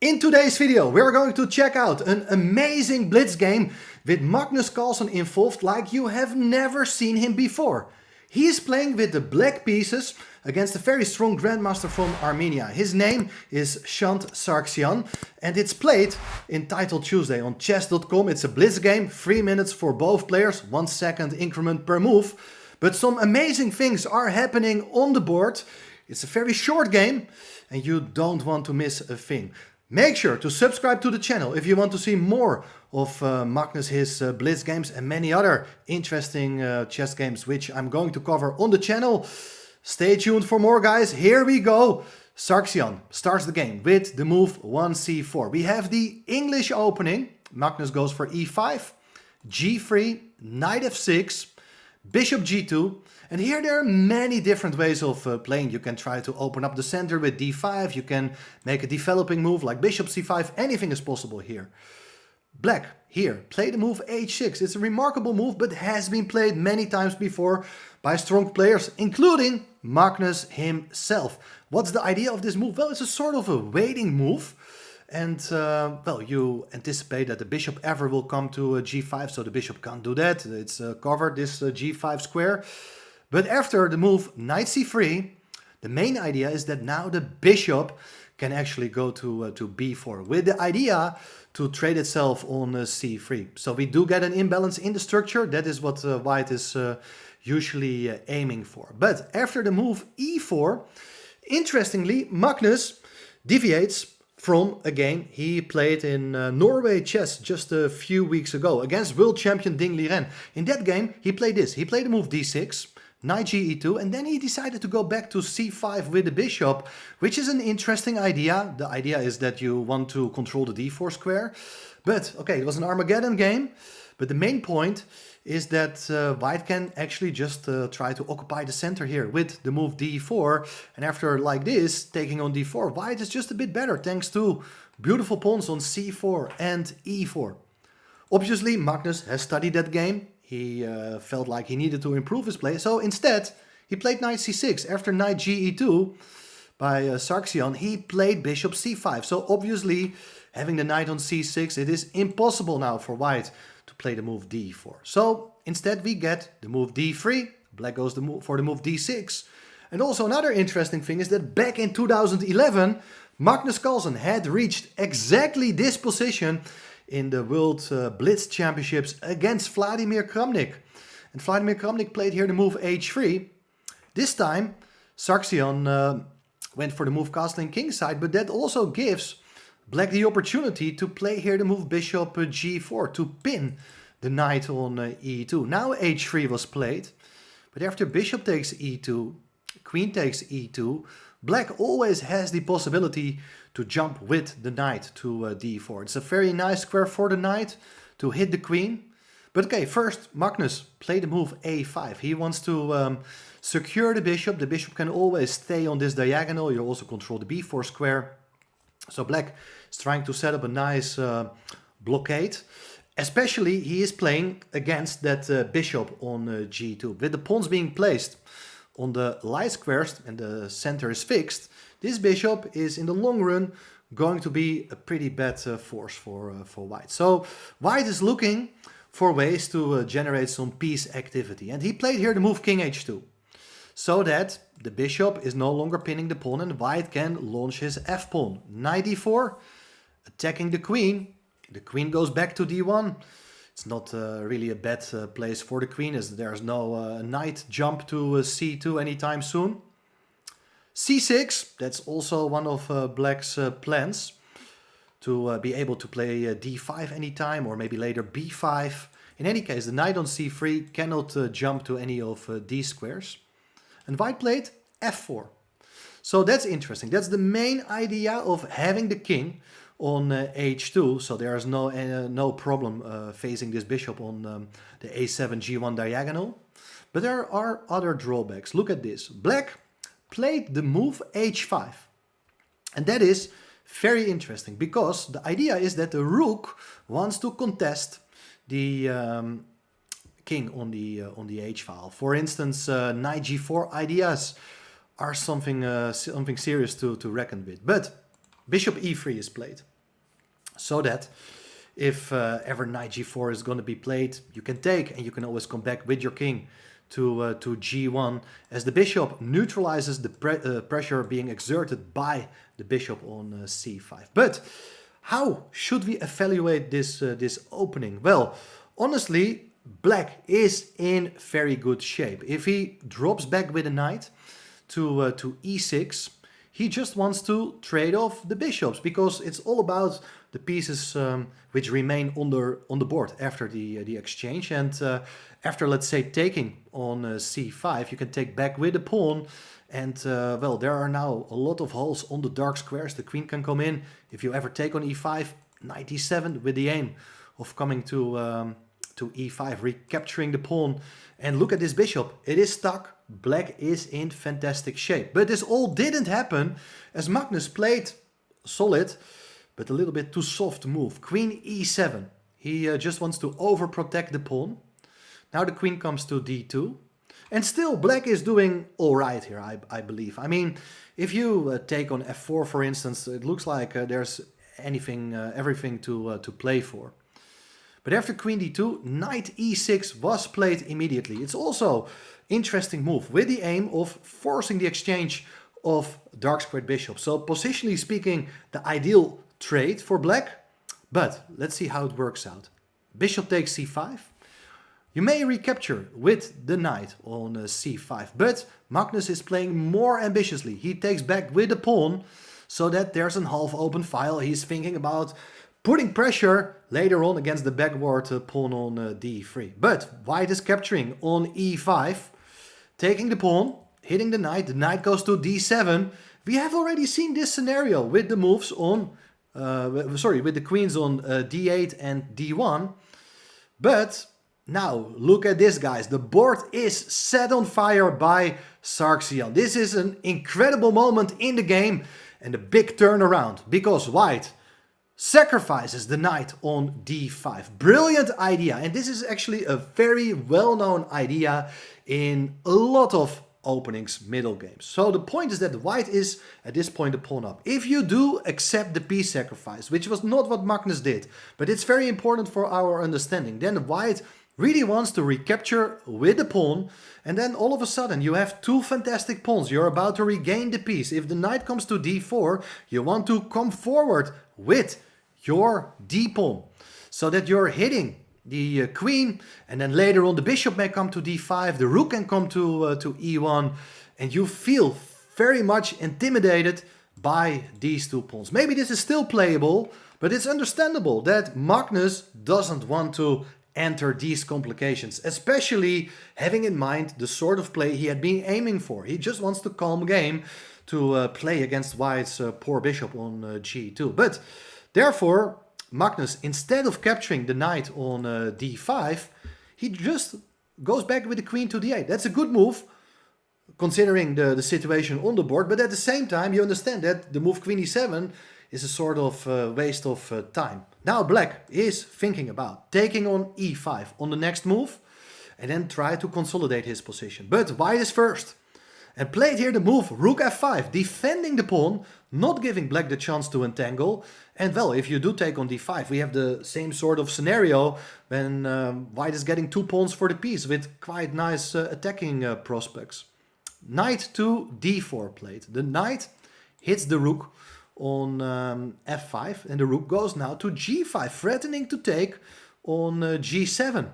In today's video, we're going to check out an amazing blitz game with Magnus Carlsen involved like you have never seen him before. He is playing with the black pieces against a very strong grandmaster from Armenia. His name is Sargsyan and it's played in Title Tuesday on chess.com. It's a blitz game, 3 minutes for both players, 1 second increment per move. But some amazing things are happening on the board. It's a very short game and you don't want to miss a thing. Make sure to subscribe to the channel if you want to see more of Magnus, his blitz games and many other interesting chess games which I'm going to cover on the channel. Stay tuned for more, guys. Here we go. Sargsyan starts the game with the move 1c4. We have the English opening. Magnus goes for e5, g3, knight f6, bishop g2. And here there are many different ways of playing. You can try to open up the center with d5. You can make a developing move like bishop c5. Anything is possible here. Black here play the move h6. It's a remarkable move, but has been played many times before by strong players, including Magnus himself. What's the idea of this move? Well, it's a sort of a waiting move. And, well, you anticipate that the bishop ever will come to g5, so the bishop can't do that. It's covered, this g5 square. But after the move knight c3, the main idea is that now the bishop can actually go to b4 with the idea to trade itself on c3. So we do get an imbalance in the structure. That is what white is usually aiming for. But after the move e4, interestingly, Magnus deviates from a game he played in Norway chess just a few weeks ago against world champion Ding Liren. In that game, he played this. He played the move d6. Knight ge2, and then he decided to go back to c5 with the bishop, which is an interesting idea. The idea is that you want to control the d4 square. But, okay, it was an Armageddon game, but the main point is that white can actually just try to occupy the center here with the move d4. And after, like this, taking on d4, white is just a bit better thanks to beautiful pawns on c4 and e4. Obviously, Magnus has studied that game. He felt like he needed to improve his play, so instead he played knight c6. After knight ge2 by Sargsyan, he played bishop c5. So obviously, having the knight on c6, it is impossible now for white to play the move d4. So instead we get the move d3, black goes for the move d6. And also another interesting thing is that back in 2011, Magnus Carlsen had reached exactly this position in the World Blitz Championships against Vladimir Kramnik. And Vladimir Kramnik played here the move h3. This time, Sargsyan went for the move castling kingside, but that also gives black the opportunity to play here the move bishop g4 to pin the knight on e2. Now h3 was played, but after bishop takes e2, queen takes e2, black always has the possibility to jump with the knight to d4. It's a very nice square for the knight to hit the queen. But okay, first Magnus played the move a5. He wants to secure the bishop. The bishop can always stay on this diagonal. You also control the b4 square. So black is trying to set up a nice blockade. Especially he is playing against that bishop on g2. With the pawns being placed on the light squares and the center is fixed, this bishop is in the long run going to be a pretty bad force for white. So white is looking for ways to generate some piece activity. And he played here the move king h2. So that the bishop is no longer pinning the pawn and white can launch his f-pawn. Knight d4, attacking the queen. The queen goes back to d1. It's not really a bad place for the queen as there's no knight jump to c2 anytime soon. c6, that's also one of black's plans to be able to play d5 anytime or maybe later b5. In any case, the knight on c3 cannot jump to any of these squares. And white played f4. So that's interesting. That's the main idea of having the king on h2, so there is no problem facing this bishop on the a7 g1 diagonal. But there are other drawbacks. Look at this. Black played the move h5. And that is very interesting because the idea is that the rook wants to contest the king on the h file. For instance, knight g4 ideas are something serious to reckon with. But bishop e3 is played. so that if ever knight g4 is going to be played, you can take and you can always come back with your king to g1, as the bishop neutralizes the pressure being exerted by the bishop on c5. But how should we evaluate this opening? Well, honestly, black is in very good shape. If he drops back with a knight to e6, he just wants to trade off the bishops, because it's all about the pieces which remain on the board after the exchange. And after, let's say, taking on c5, you can take back with the pawn. And well, there are now a lot of holes on the dark squares. The queen can come in. If you ever take on e5, knight e7 with the aim of coming to e5, recapturing the pawn. And look at this bishop. It is stuck. Black is in fantastic shape. But this all didn't happen, as Magnus played solid, but a little bit too soft move. Queen e7. He just wants to overprotect the pawn. Now the queen comes to d2. And still, black is doing all right here, I believe. I mean, if you take on f4, for instance, it looks like there's everything to play for. But after queen d2, knight e6 was played immediately. It's also interesting move with the aim of forcing the exchange of dark squared bishops. So positionally speaking, the ideal trade for black. But let's see how it works out. Bishop takes c5. You may recapture with the knight on c5, but Magnus is playing more ambitiously. He takes back with the pawn, so that there's an half open file. He's thinking about putting pressure later on against the backward pawn on d3. But white is capturing on e5, taking the pawn, hitting the knight goes to d7. We have already seen this scenario with the moves on, with the queens on d8 and d1. But now, look at this, guys. The board is set on fire by Sargsyan. This is an incredible moment in the game and a big turnaround, because white sacrifices the knight on d5. Brilliant idea. And this is actually a very well-known idea in a lot of openings, middle games. So the point is that white is at this point a pawn up. If you do accept the piece sacrifice, which was not what Magnus did, but it's very important for our understanding, then white really wants to recapture with the pawn, and then all of a sudden you have two fantastic pawns. You're about to regain the piece. If the knight comes to d4, you want to come forward with your d-pawn, so that you're hitting the queen, and then later on the bishop may come to d5, the rook can come to e1, and you feel very much intimidated by these two pawns. Maybe this is still playable, but it's understandable that Magnus doesn't want to enter these complications, especially having in mind the sort of play he had been aiming for. He just wants to calm game to play against white's poor bishop on g2. But therefore, Magnus, instead of capturing the knight on d5, he just goes back with the queen to d8. That's a good move, considering the situation on the board, but at the same time you understand that the move queen e7 is a sort of waste of time. Now black is thinking about taking on e5 on the next move and then try to consolidate his position. But white is first and played here the move rook f5, defending the pawn, not giving black the chance to entangle. And well, if you do take on d5, we have the same sort of scenario when white is getting two pawns for the piece with quite nice attacking prospects. Knight to d4 played. The knight hits the rook on f5, and the rook goes now to g5, threatening to take on g7.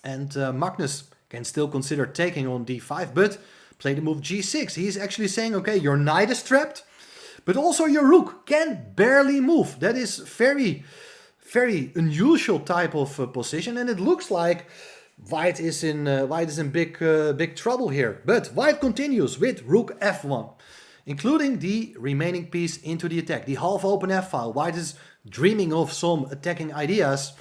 And Magnus can still consider taking on d5, but play the move g6. He's actually saying, okay, your knight is trapped, but also your rook can barely move. That is very, very unusual type of position, and it looks like white is in big trouble here. But white continues with rook f1. Including the remaining piece into the attack. The half-open f-file. White is dreaming of some attacking ideas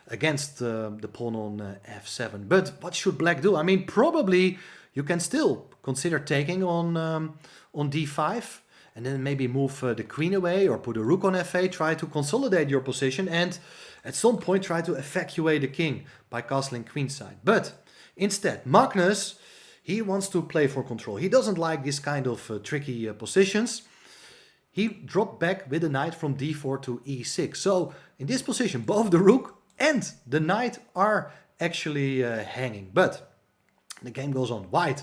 against the pawn on f7. But what should black do? I mean, probably you can still consider taking on d5. And then maybe move the queen away or put a rook on f8. Try to consolidate your position. And at some point try to evacuate the king by castling queenside. But instead, Magnus, he wants to play for control. He doesn't like this kind of tricky positions. he dropped back with the knight from d4 to e6. So in this position, both the rook and the knight are actually hanging. But the game goes on. White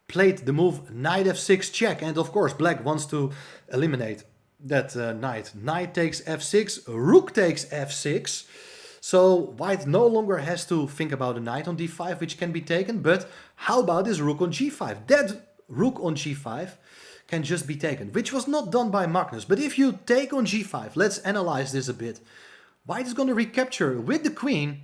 played the move knight f6 check, and of course black wants to eliminate that knight. Knight takes f6, rook takes f6. So white no longer has to think about a knight on d5, which can be taken, but how about this rook on g5? That rook on g5 can just be taken, which was not done by Magnus. But if you take on g5, let's analyze this a bit. White is going to recapture with the queen,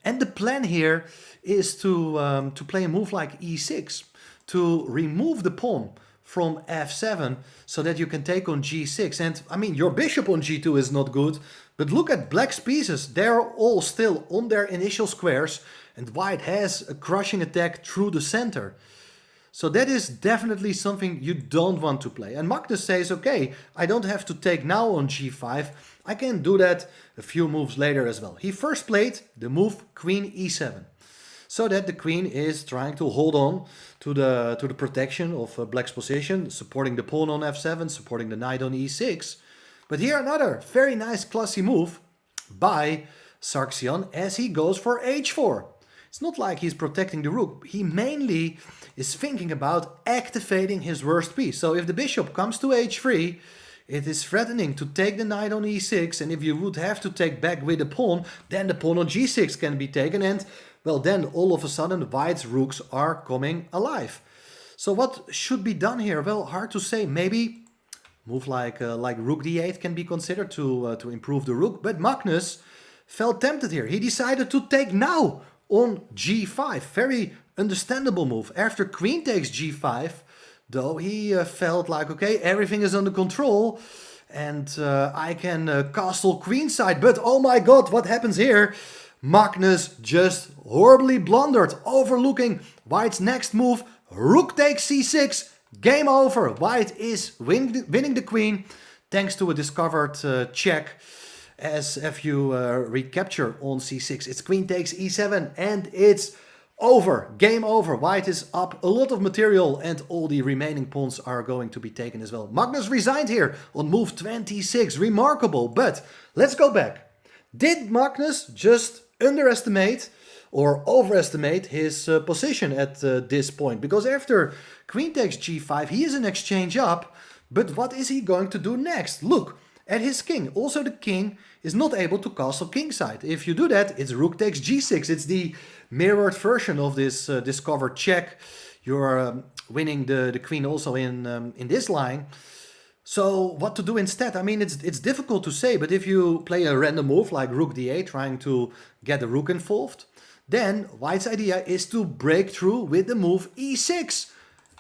and the plan here is to play a move like e6, to remove the pawn from f7 so that you can take on g6. And I mean, your bishop on g2 is not good, but look at black's pieces. They're all still on their initial squares, and white has a crushing attack through the center. So that is definitely something you don't want to play. And Magnus says, okay, I don't have to take now on g5. I can do that a few moves later as well. He first played the move queen e7. So that the queen is trying to hold on to the protection of black's position, supporting the pawn on f7, supporting the knight on e6. But here another very nice classy move by Sargsyan as he goes for h4. It's not like he's protecting the rook. He mainly is thinking about activating his worst piece. So if the bishop comes to h3, it is threatening to take the knight on e6. And if you would have to take back with the pawn, then the pawn on g6 can be taken. And well, then all of a sudden white's rooks are coming alive. So what should be done here? Well, hard to say. Maybe move like rook d8 can be considered to improve the rook. But Magnus felt tempted here. He decided to take now on g5. Very understandable move. After queen takes g5, though, he felt like, okay, everything is under control and I can castle queenside. But oh my god, what happens here? Magnus just horribly blundered, overlooking white's next move. Rook takes c6. Game over. White is winning the queen thanks to a discovered check. As if you recapture on c6, it's queen takes e7 and it's over. Game over. White is up a lot of material and all the remaining pawns are going to be taken as well. Magnus resigned here on move 26. Remarkable. But let's go back. Did Magnus just underestimate or overestimate his position at this point? Because after queen takes g5, he is an exchange up. But what is he going to do next? Look at his king. Also the king is not able to castle kingside. If you do that, it's rook takes g6. It's the mirrored version of this discovered check. You're winning the queen also in this line. So what to do instead? I mean, it's difficult to say, but if you play a random move like rook d8, trying to get the rook involved, then white's idea is to break through with the move e6,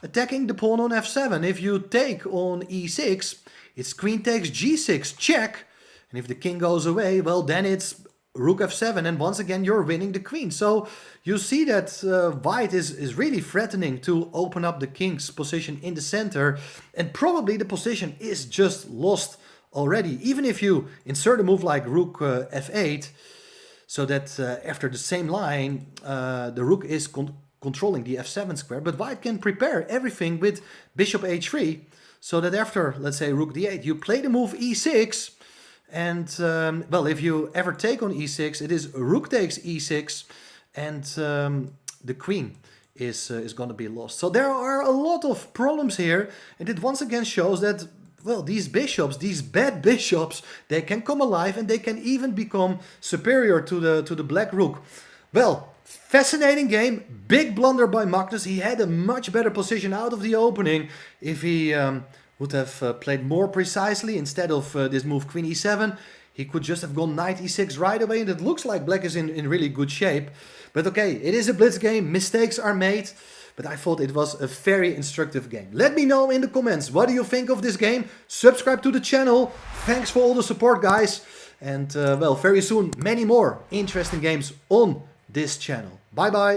attacking the pawn on f7. If you take on e6, it's queen takes g6, check. And if the king goes away, well, then it's rook f7. And once again, you're winning the queen. So you see that white is really threatening to open up the king's position in the center. And probably the position is just lost already. Even if you insert a move like rook f8, so that after the same line, the rook is controlling the f7 square. But white can prepare everything with bishop h3. So that after, let's say, rook d8, you play the move e6. And, well, if you ever take on e6, it is rook takes e6. And the queen is going to be lost. So there are a lot of problems here. And it once again shows that, well, these bishops, these bad bishops, they can come alive. And they can even become superior to the black rook. Well, fascinating game. Big blunder by Magnus. He had a much better position out of the opening if he would have played more precisely instead of this move queen e7. He could just have gone knight e6 right away, and it looks like black is in really good shape. But okay, it is a blitz game. Mistakes are made, but I thought it was a very instructive game. Let me know in the comments, what do you think of this game? Subscribe to the channel. Thanks for all the support, guys. And well, very soon, many more interesting games on this channel. Bye bye.